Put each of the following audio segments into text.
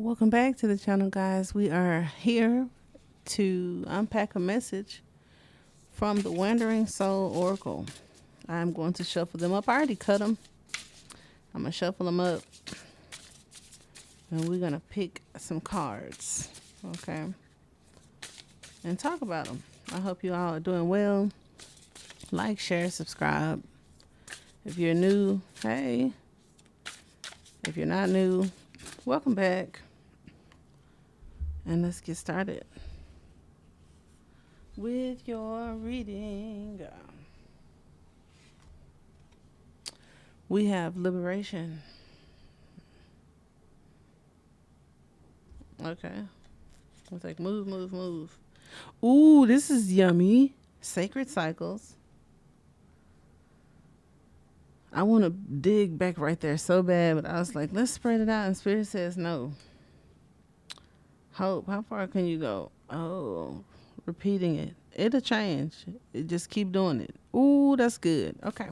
Welcome back to the channel, guys. We are here to unpack a message from the Wandering Soul Oracle. I'm going to shuffle them up. I already cut them. I'm going to shuffle them up and we're going to pick some cards, okay, and talk about them. I hope you all are doing well. Like, share, subscribe. If you're new, hey. If you're not new, welcome back. And let's get started with your reading. We have liberation. Okay. It's like move, move, move. Ooh, this is yummy. Sacred cycles. I want to dig back right there so bad, but I was like, let's spread it out. And Spirit says no. Hope. How far can you go? Oh, repeating it. It'll change. It just keep doing it. Ooh, that's good. Okay.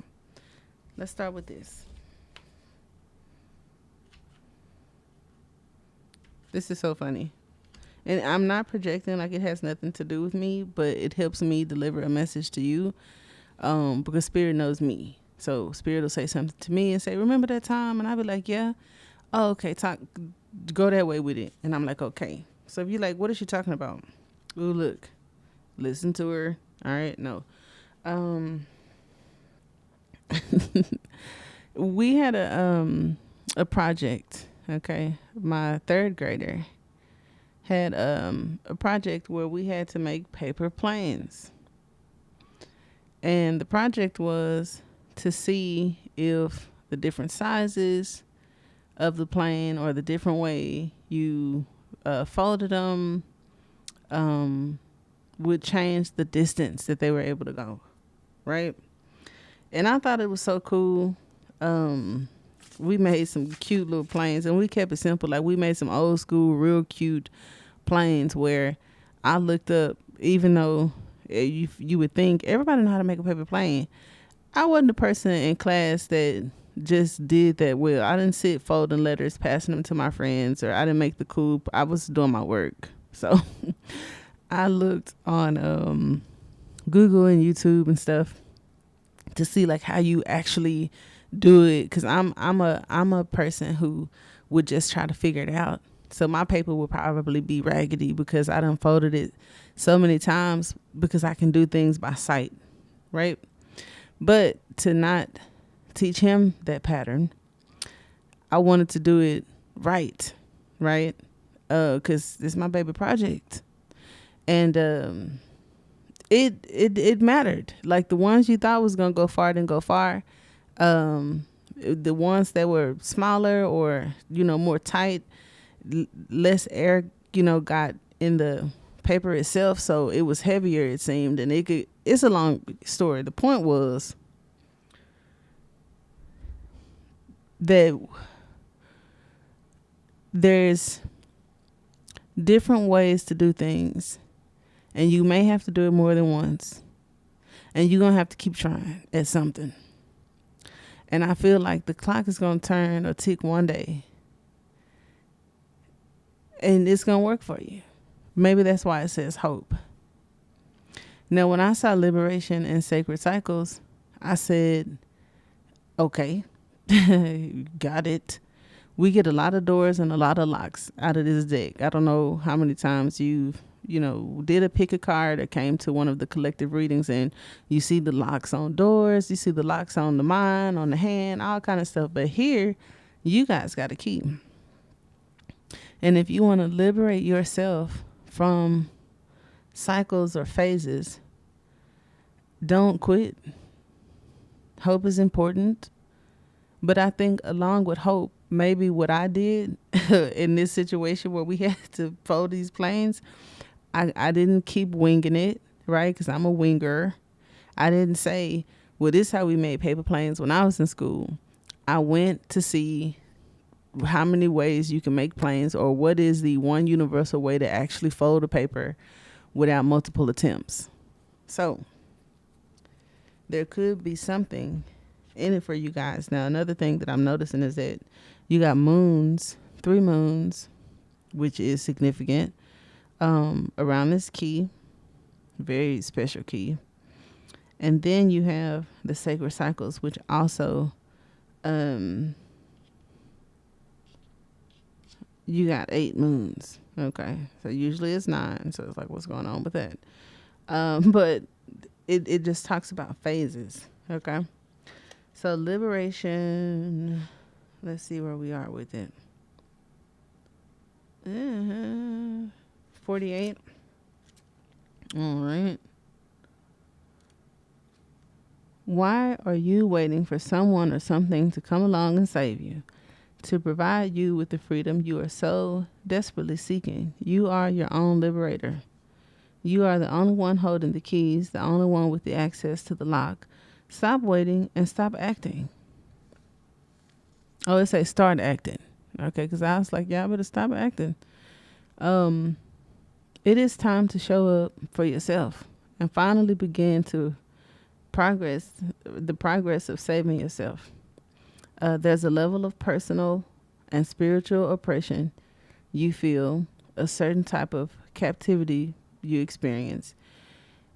Let's start with this. This is so funny. And I'm not projecting like it has nothing to do with me, but it helps me deliver a message to you because Spirit knows me. So Spirit will say something to me and say, remember that time? And I'll be like, yeah. Oh, okay. Go that way with it. And I'm like, okay. So if you're like, what is she talking about? Ooh, look. Listen to her. All right. No. We had a project. Okay. My third grader had a project where we had to make paper planes. And the project was to see if the different sizes of the plane or the different way you folded them would change the distance that they were able to go, right? And I thought it was so cool. We made some cute little planes, and we kept it simple. Like, we made some old school, real cute planes where I looked up, even though you would think everybody know how to make a paper plane. I wasn't the person in class that just did that well. I didn't sit folding letters, passing them to my friends, or I didn't make the cool. I was doing my work. So I looked on Google and YouTube and stuff to see like how you actually do it, because I'm a person who would just try to figure it out. So my paper would probably be raggedy because I done folded it so many times, because I can do things by sight, right? But to not teach him that pattern, I wanted to do it right? Because this is my baby project, and it mattered. Like, the ones you thought was gonna go far didn't go far. The ones that were smaller or more tight, less air got in the paper itself, so it was heavier, it seemed. And it's a long story. The point was that there's different ways to do things, and you may have to do it more than once, and you're gonna have to keep trying at something. And I feel like the clock is gonna turn or tick one day, and it's gonna work for you. Maybe that's why it says hope. Now, when I saw liberation and sacred cycles, I said, okay, got it. We get a lot of doors and a lot of locks out of this deck. I don't know how many times you've did a pick a card or came to one of the collective readings, and you see the locks on doors, you see the locks on the mind, on the hand, all kind of stuff. But here, you guys got a key. And if you want to liberate yourself from cycles or phases, don't quit. Hope is important. But I think along with hope, maybe what I did in this situation where we had to fold these planes, I didn't keep winging it, right? Because I'm a winger. I didn't say, well, this is how we made paper planes when I was in school. I went to see how many ways you can make planes, or what is the one universal way to actually fold a paper without multiple attempts. So there could be something in it for you guys. Now, another thing that I'm noticing is that you got moons, 3 moons, which is significant around this key, very special key. And then you have the sacred cycles, which also you got 8 moons. Okay, so usually it's 9. So it's like, what's going on with that? But it just talks about phases. Okay, so liberation. Let's see where we are with it. 48. All right. Why are you waiting for someone or something to come along and save you? To provide you with the freedom you are so desperately seeking. You are your own liberator. You are the only one holding the keys, the only one with the access to the lock. Stop waiting and stop acting. Oh, it says start acting. Okay, because I was like, yeah, I better stop acting. It is time to show up for yourself and finally begin to the progress of saving yourself. There's a level of personal and spiritual oppression you feel, a certain type of captivity you experience.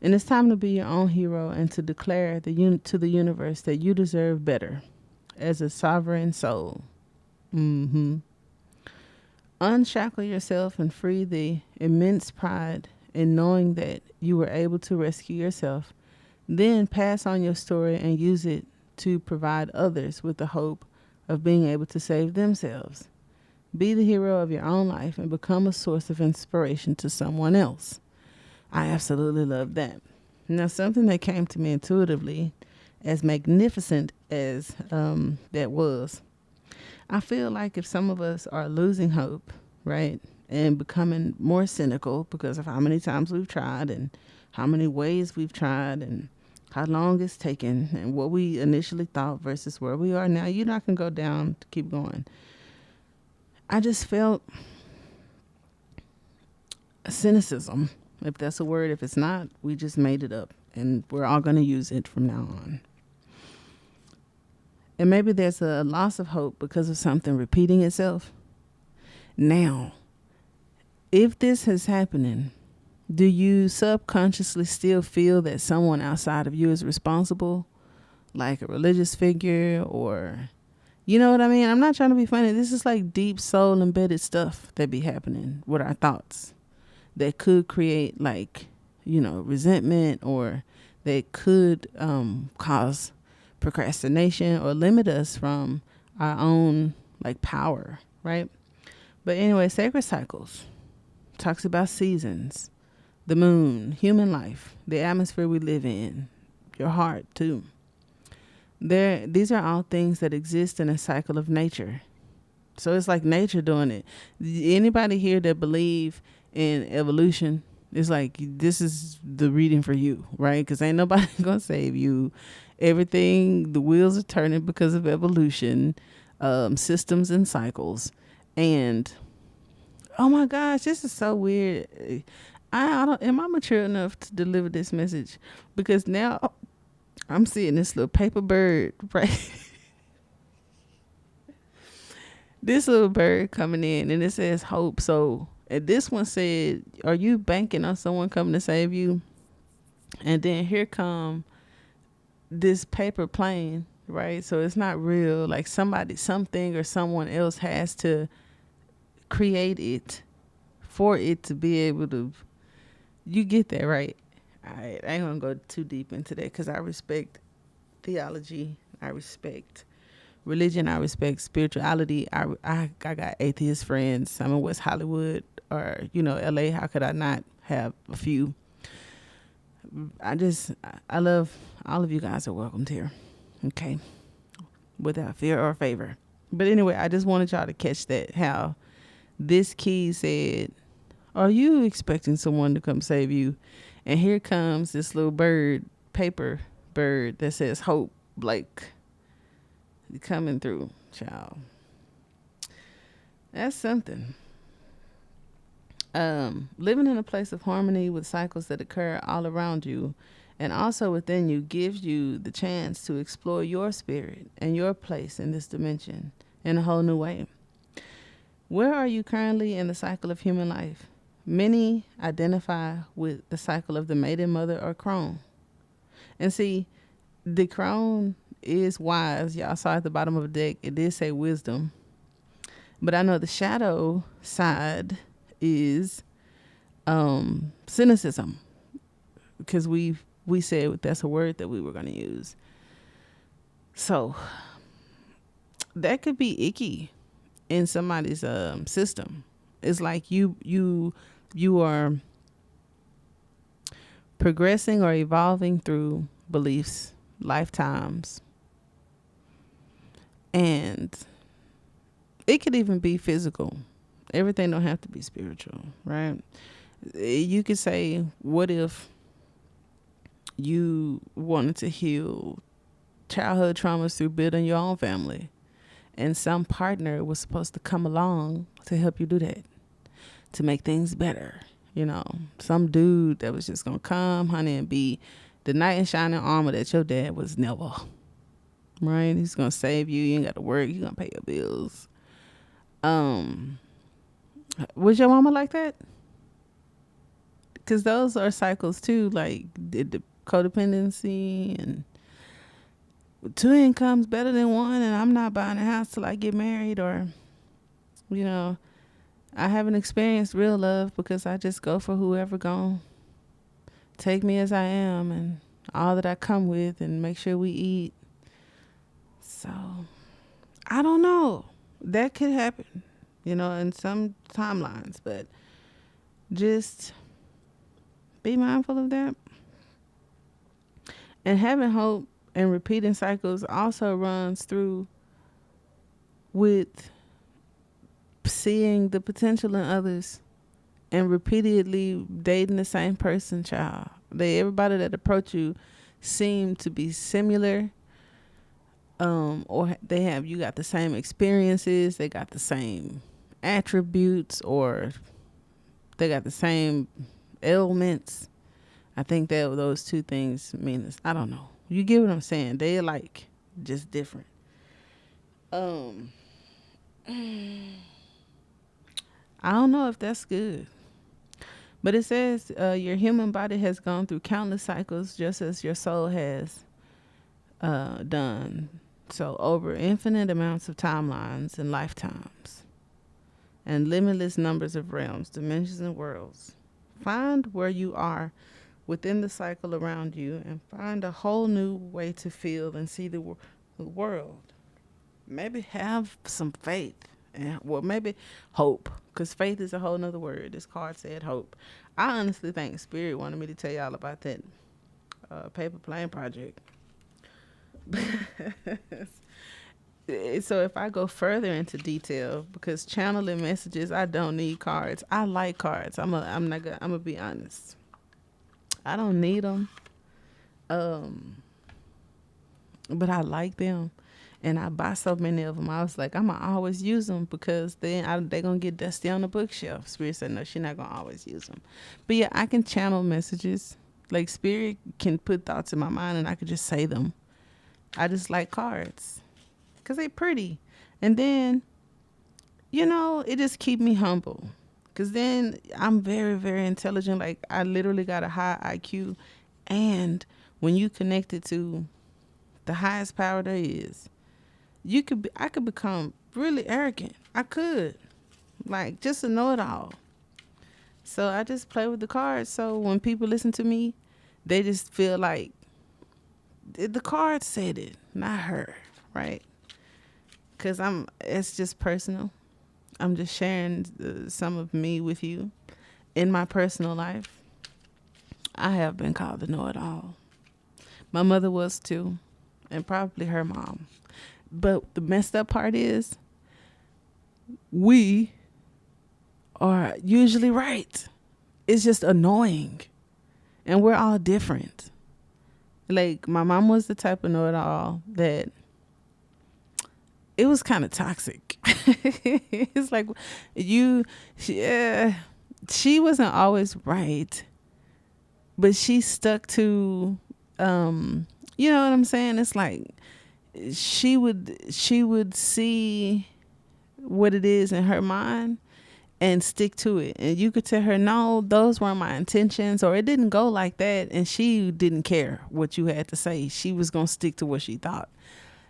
And it's time to be your own hero and to declare to the universe that you deserve better as a sovereign soul. Unshackle yourself and free the immense pride in knowing that you were able to rescue yourself. Then pass on your story and use it to provide others with the hope of being able to save themselves. Be the hero of your own life and become a source of inspiration to someone else. I absolutely love that. Now, something that came to me intuitively, as magnificent as that was, I feel like if some of us are losing hope, right, and becoming more cynical because of how many times we've tried and how many ways we've tried and how long it's taken and what we initially thought versus where we are now, you're not going to go down to keep going. I just felt cynicism, if that's a word. If it's not, we just made it up and we're all going to use it from now on. And maybe there's a loss of hope because of something repeating itself. Now, if this is happening, do you subconsciously still feel that someone outside of you is responsible? Like a religious figure or, you know what I mean? I'm not trying to be funny. This is like deep soul embedded stuff that be happening with our thoughts that could create like, resentment, or that could cause procrastination or limit us from our own like power, right? But anyway, sacred cycles talks about seasons, the moon, human life, the atmosphere we live in, your heart too. These are all things that exist in a cycle of nature. So it's like nature doing it. Anybody here that believe in evolution, it's like this is the reading for you, right? Because ain't nobody gonna save you. Everything, the wheels are turning because of evolution, systems and cycles. And oh my gosh, this is so weird. I don't. Am I mature enough to deliver this message? Because now I'm seeing this little paper bird, right? This little bird coming in, and it says hope. So, and this one said, "Are you banking on someone coming to save you?" And then here come this paper plane, right? So it's not real. Like somebody, something, or someone else has to create it for it to be able to. You get that, right? I ain't gonna go too deep into that because I respect theology. I respect religion. I respect spirituality. I got atheist friends. I'm in West Hollywood or, LA. How could I not have a few? I love all of you guys are welcomed here. Okay. Without fear or favor. But anyway, I just wanted y'all to catch that, how this key said, are you expecting someone to come save you? And here comes this little bird, paper bird that says hope, like coming through, child. That's something. Living in a place of harmony with cycles that occur all around you and also within you gives you the chance to explore your spirit and your place in this dimension in a whole new way. Where are you currently in the cycle of human life? Many identify with the cycle of the maiden, mother, or crone. And see, the crone is wise. Y'all saw at the bottom of the deck, it did say wisdom. But I know the shadow side is cynicism, because we said that's a word that we were going to use. So that could be icky in somebody's system. It's like you are progressing or evolving through beliefs, lifetimes, and it could even be physical. Everything don't have to be spiritual, right? You could say, what if you wanted to heal childhood traumas through building your own family, and some partner was supposed to come along to help you do that, to make things better? You know, some dude that was just gonna come, honey, and be the knight in shining armor that your dad was never. Right? He's gonna save you. You ain't got to work. You gonna pay your bills. Was your mama like that? Because those are cycles too, like the codependency and two incomes better than one, and I'm not buying a house till I get married, or you know, I haven't experienced real love because I just go for whoever gon' take me as I am and all that I come with, and make sure we eat. So I don't know. That could happen, you know, in some timelines, but just be mindful of that. And having hope and repeating cycles also runs through with seeing the potential in others and repeatedly dating the same person, child. Everybody that approach you seem to be similar, or you got the same experiences, they got the same attributes, or they got the same ailments. I think that those two things mean this. I don't know. You get what I'm saying? They're like just different. I don't know if that's good. But it says your human body has gone through countless cycles just as your soul has done. So over infinite amounts of timelines and lifetimes and limitless numbers of realms, dimensions, and worlds. Find where you are within the cycle around you and find a whole new way to feel and see the world. Maybe have some faith, and well, maybe hope, because faith is a whole nother word. This card said hope. I honestly think Spirit wanted me to tell y'all about that paper plane project. So if I go further into detail, because channeling messages, I don't need cards. I like cards. I'm gonna be honest. I don't need them, but I like them, and I buy so many of them. I was like, I'm gonna always use them, because then they're gonna get dusty on the bookshelf. Spirit said, no, she's not gonna always use them. But yeah, I can channel messages. Like Spirit can put thoughts in my mind, and I could just say them. I just like cards because they're pretty, and then it just keep me humble. Because then I'm very, very intelligent. Like, I literally got a high IQ. And when you connect it to the highest power there is, I could become really arrogant. I could. Like, just a know-it-all. So I just play with the cards. So when people listen to me, they just feel like the card said it, not her, right? Because it's just personal. I'm just sharing some of me with you. In my personal life, I have been called to know it all. My mother was too, and probably her mom. But the messed up part is, we are usually right. It's just annoying. And we're all different. Like, my mom was the type of know-it-all that it was kind of toxic. It's like she wasn't always right, but she stuck to, you know what I'm saying? It's like she would see what it is in her mind and stick to it. And you could tell her, no, those weren't my intentions, or it didn't go like that. And she didn't care what you had to say. She was going to stick to what she thought.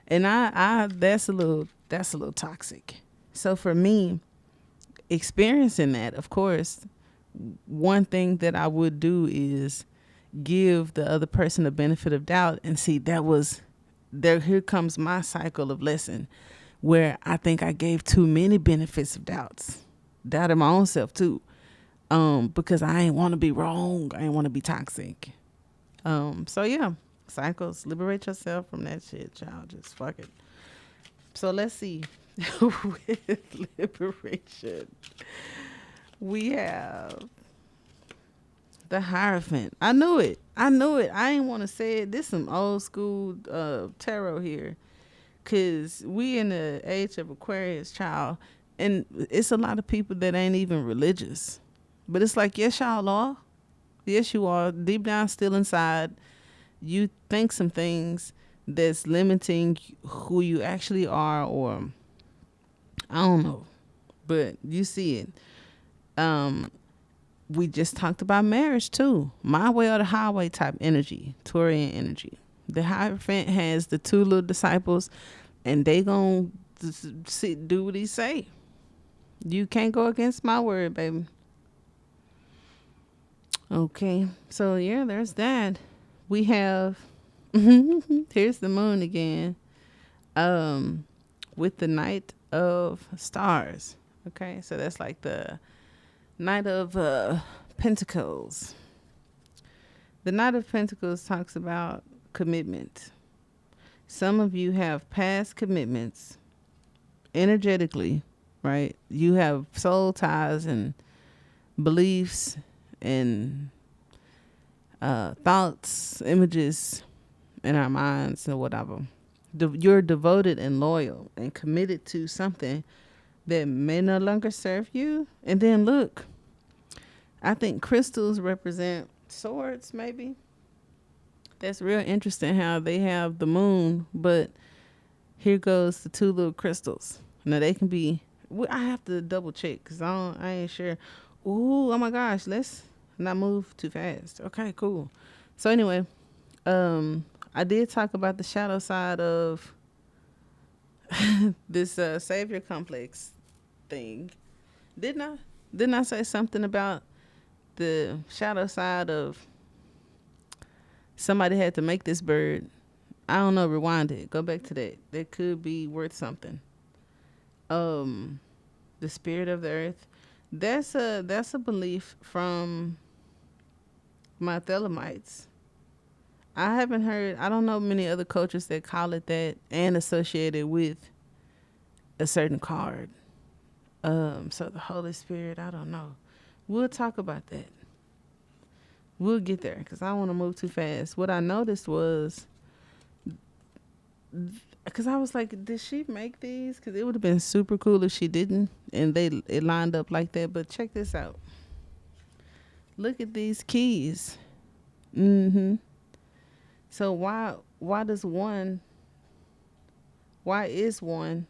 And that's a little toxic. So for me, experiencing that, of course, one thing that I would do is give the other person the benefit of doubt and see that was there. Here comes my cycle of lesson where I think I gave too many benefits of doubted my own self too, because I ain't want to be wrong. I ain't want to be toxic. So yeah, cycles. Liberate yourself from that shit, child. Just fuck it. So let's see. With liberation, we have the Hierophant. I knew it. I ain't want to say it. This some old school tarot here, cause we in the age of Aquarius, child, and it's a lot of people that ain't even religious, but it's like, yes, y'all are. Yes, you are. Deep down, still inside, you think some things that's limiting who you actually are, or I don't know, but you see it. We just talked about marriage too. My way or the highway type energy, Taurian energy. The Hierophant has the two little disciples, and they gonna do what he say. You can't go against my word, baby. Okay, so yeah, there's that. We have here's the moon again. With the Knight of Stars. Okay, so that's like the Knight of Pentacles. The Knight of Pentacles talks about commitment. Some of you have past commitments energetically, right? You have soul ties and beliefs and thoughts, images in our minds or whatever. You're devoted and loyal and committed to something that may no longer serve you. And then look, I think crystals represent swords, maybe. That's real interesting how they have the moon, but here goes the two little crystals. Now they can be, I have to double check because I ain't sure. Ooh, oh my gosh, let's not move too fast. Okay, cool. So anyway, I did talk about the shadow side of this savior complex thing. Didn't I say something about the shadow side of somebody had to make this bird? I don't know, rewind it. Go back to that. That could be worth something. The spirit of the earth. That's a belief from my Thelemites. I haven't heard, I don't know many other cultures that call it that and associate it with a certain card. So the Holy Spirit, I don't know. We'll talk about that. We'll get there because I don't want to move too fast. What I noticed was, because I was like, did she make these? Because it would have been super cool if she didn't and it lined up like that. But check this out. Look at these keys. So why is one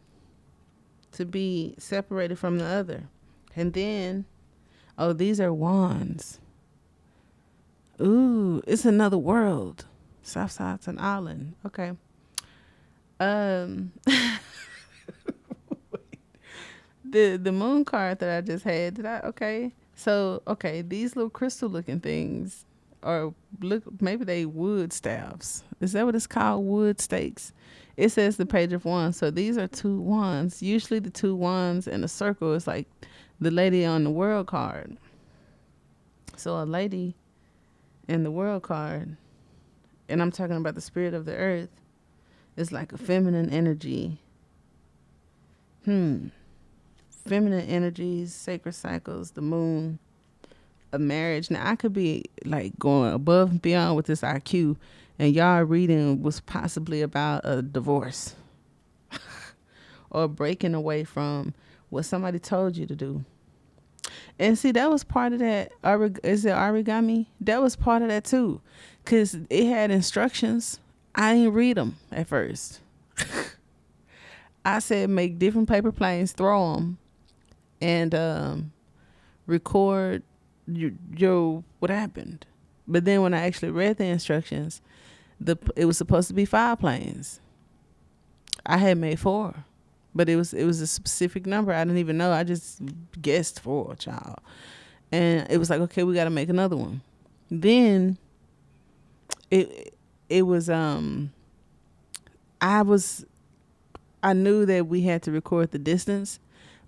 to be separated from the other? And then, oh, these are wands. Ooh, it's another world. Southside's an island. Okay. The moon card that I just had, these little crystal looking things, or look, maybe they wood staffs. Is that what it's called? Wood stakes. It says the Page of Wands. So these are two wands. Usually the two wands in a circle is like the lady on the world card. So a lady in the world card, and I'm talking about the spirit of the earth, is like a feminine energy. Feminine energies, sacred cycles, the moon, a marriage. Now I could be like going above and beyond with this IQ, and y'all reading was possibly about a divorce or breaking away from what somebody told you to do. And see, that was part of that. Is it origami? That was part of that too, because it had instructions. I didn't read them at first. I said make different paper planes, throw them, and record your what happened. But then when I actually read the instructions, it was supposed to be 5 planes. I had made 4, but it was a specific number. I didn't even know. I just guessed 4, child. And it was like, okay, we got to make another one. Then it was I knew that we had to record the distance,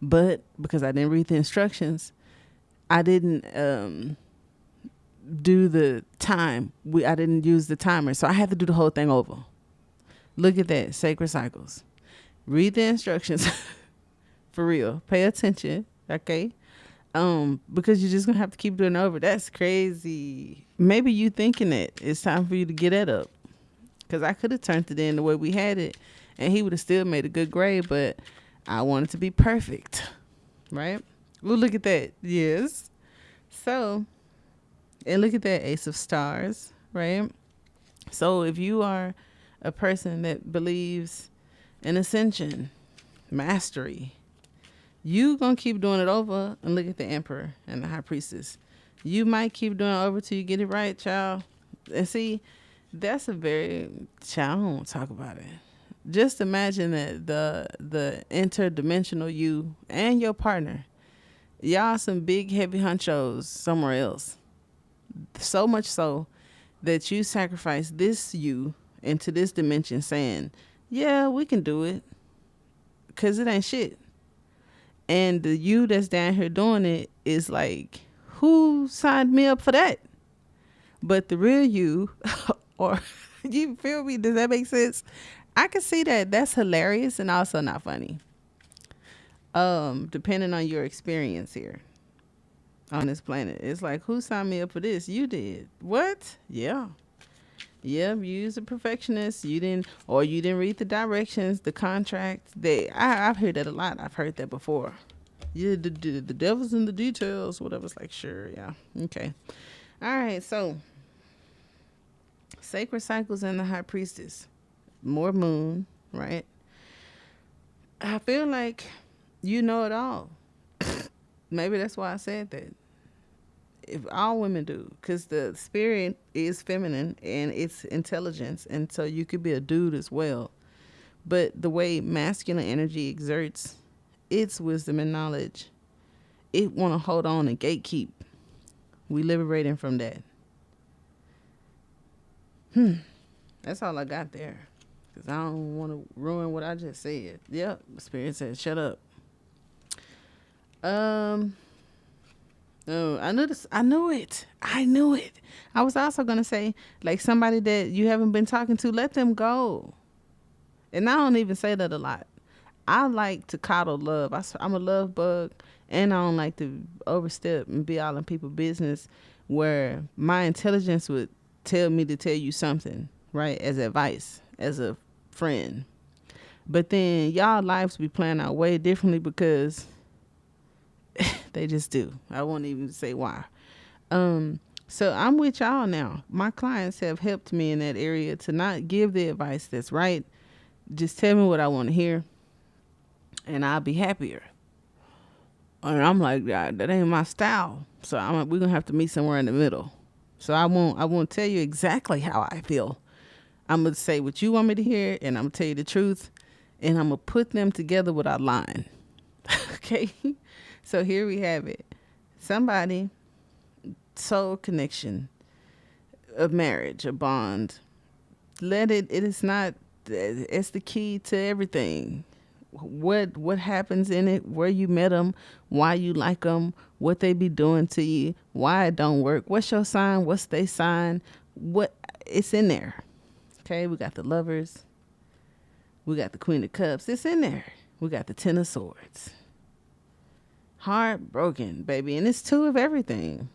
but because I didn't read the instructions, I didn't do the time. I didn't use the timer, so I had to do the whole thing over. Look at that, sacred cycles. Read the instructions for real. Pay attention, okay? Because you're just gonna have to keep doing it over. That's crazy. Maybe you thinking that it's time for you to get that up, because I could have turned it in the way we had it, and he would have still made a good grade. But I wanted to be perfect, right? Well, look at that. Yes. So, and look at that Ace of Stars, right? So if you are a person that believes in ascension, mastery, you gonna keep doing it over. And look at the Emperor and the High Priestess. You might keep doing it over till you get it right, child. And see, that's a very, child, I don't want to talk about it. Just imagine that the interdimensional you and your partner, y'all some big heavy honchos somewhere else. So much so that you sacrifice this you into this dimension saying, yeah, we can do it, because it ain't shit. And the you that's down here doing it is like, who signed me up for that? But the real you, or you feel me? Does that make sense? I can see that. That's hilarious and also not funny. Depending on your experience here on this planet. It's like, who signed me up for this? You did. What? Yeah. Yep, you was a perfectionist. You didn't read the directions, the contract. I've heard that a lot. I've heard that before. Yeah, the devil's in the details. Whatever. It's like, sure, yeah, okay, all right. So, sacred cycles and the High Priestess, more moon, right? I feel like you know it all. Maybe that's why I said that. If all women do, because the spirit is feminine and it's intelligence, and so you could be a dude as well. But the way masculine energy exerts its wisdom and knowledge, it want to hold on and gatekeep. We liberating from that. That's all I got there, because I don't want to ruin what I just said. Yep, the spirit said shut up. Oh, I knew this. I knew it. I was also going to say, like, somebody that you haven't been talking to, let them go. And I don't even say that a lot. I like to coddle love. I'm a love bug, and I don't like to overstep and be all in people's business where my intelligence would tell me to tell you something, right, as advice, as a friend. But then y'all lives be playing out way differently because they just do. I won't even say why. So I'm with y'all now. My clients have helped me in that area to not give the advice that's right. Just tell me what I want to hear, and I'll be happier. And I'm like, that ain't my style. So we're gonna have to meet somewhere in the middle. So I won't tell you exactly how I feel. I'm gonna say what you want me to hear, and I'm gonna tell you the truth, and I'm gonna put them together without lying. Okay. So here we have it. Somebody, soul connection, a marriage, a bond. It is not, it's the key to everything. What happens in it, where you met them, why you like them, what they be doing to you, why it don't work, what's your sign, what's their sign, what, it's in there. Okay, we got the Lovers, we got the Queen of Cups, it's in there. We got the Ten of Swords. Heartbroken, baby. And it's 2 of everything.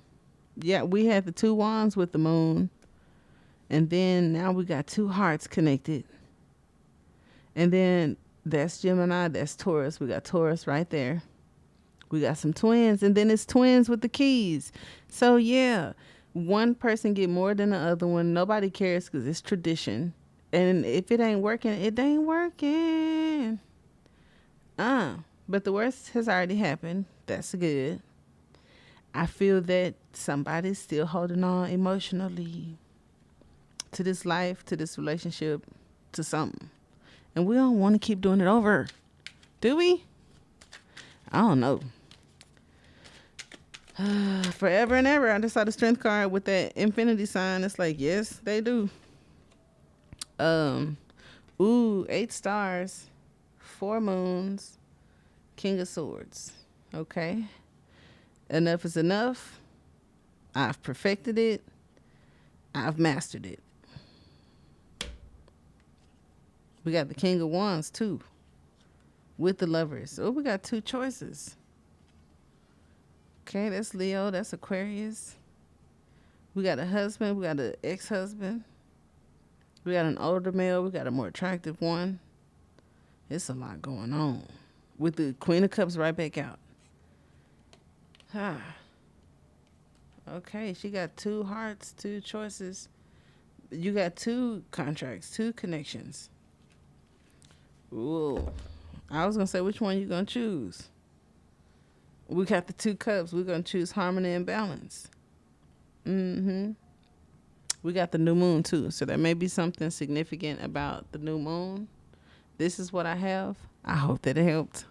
Yeah, we had the 2 wands with the moon. And then now we got 2 hearts connected. And then that's Gemini, that's Taurus. We got Taurus right there. We got some twins. And then it's twins with the keys. So yeah, one person get more than the other one. Nobody cares because it's tradition. And if it ain't working, it ain't working. But the worst has already happened. That's good. I feel that somebody's still holding on emotionally to this life, to this relationship, to something. And we don't want to keep doing it over. Do we? I don't know. Forever and ever. I just saw the strength card with that infinity sign. It's like, yes, they do. 8 stars, 4 moons, King of Swords. Okay. Enough is enough. I've perfected it. I've mastered it. We got the King of Wands too, with the Lovers. Oh, we got 2 choices. Okay, that's Leo. That's Aquarius. We got a husband. We got an ex-husband. We got an older male. We got a more attractive one. It's a lot going on. With the Queen of Cups right back out. Okay, she got 2 hearts, 2 choices. You got 2 contracts, 2 connections. Ooh. I was going to say, which one you going to choose? We got the 2 cups. We're going to choose harmony and balance. We got the new moon too. So there may be something significant about the new moon. This is what I have. I hope that it helped.